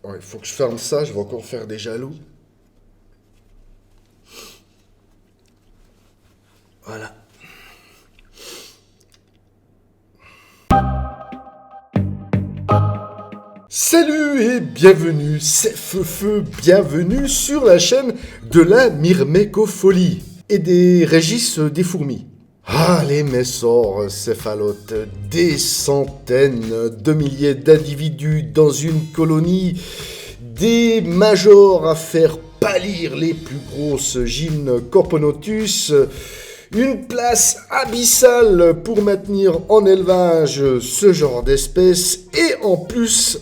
Ouais, il faut que je ferme ça, je vais encore faire des jaloux. Voilà. Salut et bienvenue, c'est Feufeu, bienvenue sur la chaîne de la myrmécopholie et des Régis des fourmis. Ah, les messors céphalotes, des centaines de milliers d'individus dans une colonie, des majors à faire pâlir les plus grosses gines Corponotus, une place abyssale pour maintenir en élevage ce genre d'espèces et en plus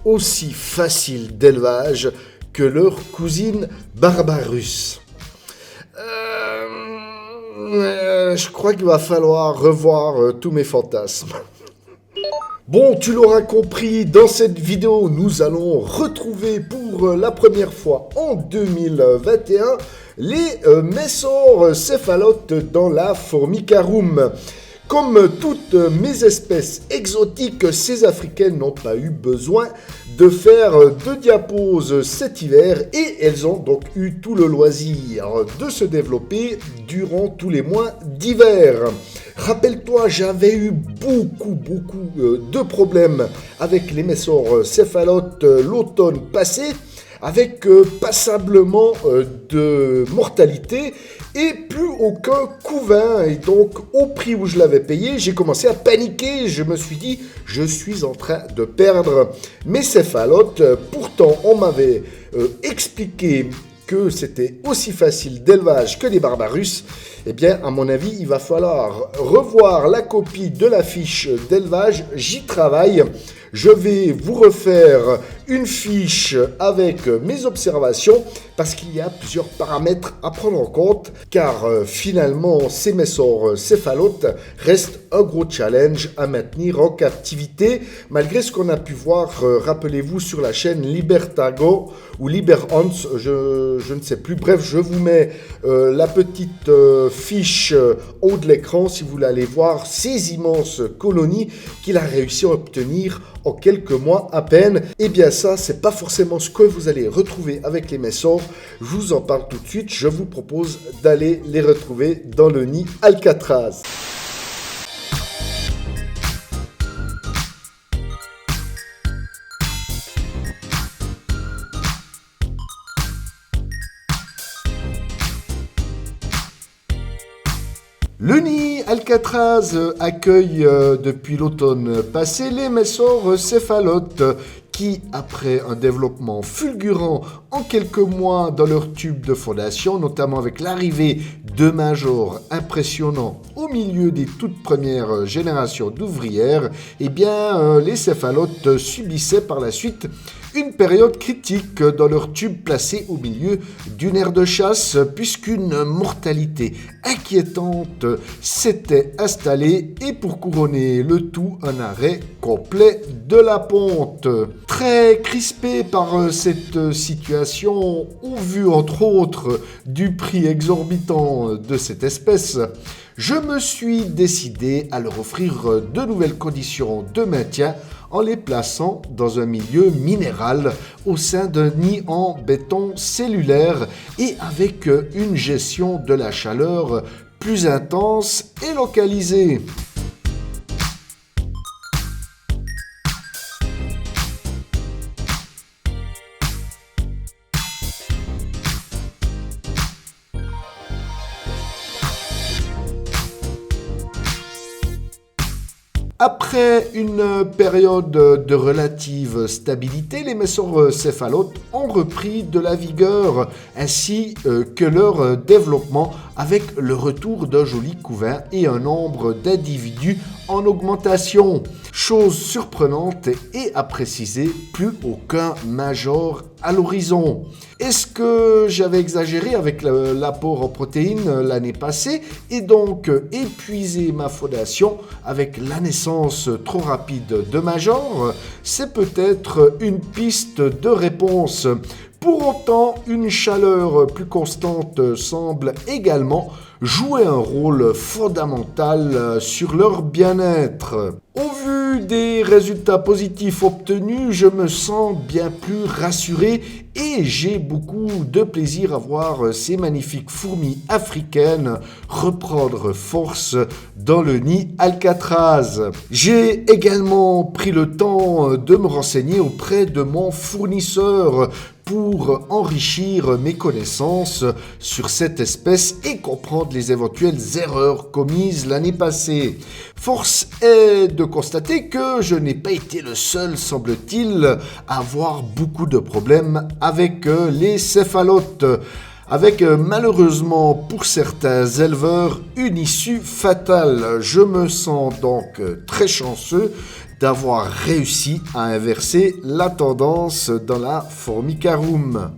aussi facile d'élevage que leur cousine Barbarus. Je crois qu'il va falloir revoir tous mes fantasmes. Bon, tu l'auras compris, dans cette vidéo, nous allons retrouver pour la première fois en 2021 les messors céphalotes dans la Formicarum. Comme toutes mes espèces exotiques, ces africaines n'ont pas eu besoin de faire de diapause cet hiver et elles ont donc eu tout le loisir de se développer durant tous les mois d'hiver. Rappelle-toi, j'avais eu beaucoup de problèmes avec les messors céphalotes l'automne passé, avec passablement de mortalité et plus aucun couvain. Et donc, au prix où je l'avais payé, j'ai commencé à paniquer. Je me suis dit, je suis en train de perdre mes céphalotes. Pourtant, on m'avait expliqué que c'était aussi facile d'élevage que les Barbarus. Eh bien, à mon avis, il va falloir revoir la copie de la fiche d'élevage. J'y travaille. Je vais vous refaire une fiche avec mes observations parce qu'il y a plusieurs paramètres à prendre en compte car finalement ces messors céphalotes restent un gros challenge à maintenir en captivité malgré ce qu'on a pu voir, rappelez-vous, sur la chaîne Libertago ou Liberhans, je ne sais plus. Bref, je vous mets la petite fiche en haut de l'écran si vous voulez aller voir ces immenses colonies qu'il a réussi à obtenir en quelques mois à peine. Et bien ça, c'est pas forcément ce que vous allez retrouver avec les messors. Je vous en parle tout de suite. Je vous propose d'aller les retrouver dans le nid Alcatraz. Le nid Alcatraz accueille depuis l'automne passé les messors céphalotes qui, après un développement fulgurant en quelques mois dans leur tube de fondation, notamment avec l'arrivée de majors impressionnants au milieu des toutes premières générations d'ouvrières, eh bien, les céphalotes subissaient par la suite une période critique dans leur tube placé au milieu d'une aire de chasse puisqu'une mortalité inquiétante s'était installée et pour couronner le tout, un arrêt complet de la ponte. Très crispé par cette situation, au vu entre autres du prix exorbitant de cette espèce, je me suis décidé à leur offrir de nouvelles conditions de maintien en les plaçant dans un milieu minéral au sein d'un nid en béton cellulaire et avec une gestion de la chaleur plus intense et localisée. Après une période de relative stabilité, les messors céphalotes ont repris de la vigueur ainsi que leur développement avec le retour d'un joli couvain et un nombre d'individus en augmentation. Chose surprenante et à préciser, plus aucun major à l'horizon. Est-ce que j'avais exagéré avec l'apport en protéines l'année passée et donc épuisé ma fondation avec la naissance trop rapide de majors? C'est peut-être une piste de réponse. Pour autant, une chaleur plus constante semble également jouer un rôle fondamental sur leur bien-être. Au vu vu des résultats positifs obtenus, je me sens bien plus rassuré et j'ai beaucoup de plaisir à voir ces magnifiques fourmis africaines reprendre force dans le nid Alcatraz. J'ai également pris le temps de me renseigner auprès de mon fournisseur pour enrichir mes connaissances sur cette espèce et comprendre les éventuelles erreurs commises l'année passée. Force est de constater que je n'ai pas été le seul, semble-t-il, à avoir beaucoup de problèmes avec les céphalotes, avec malheureusement pour certains éleveurs une issue fatale. Je me sens donc très chanceux d'avoir réussi à inverser la tendance dans la Formicarum.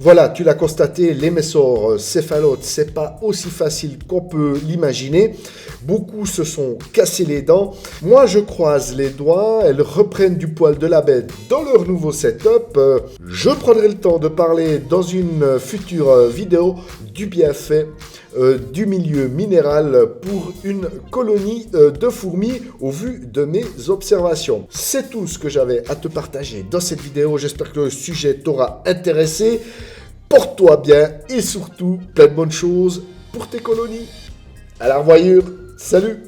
Voilà, tu l'as constaté, les messors céphalotes, c'est pas aussi facile qu'on peut l'imaginer. Beaucoup se sont cassés les dents. Moi, je croise les doigts, elles reprennent du poil de la bête dans leur nouveau setup. Je prendrai le temps de parler dans une future vidéo du bienfait du milieu minéral pour une colonie de fourmis au vu de mes observations. C'est tout ce que j'avais à te partager dans cette vidéo. J'espère que le sujet t'aura intéressé. Porte-toi bien et surtout plein de bonnes choses pour tes colonies. À la revoyure, salut!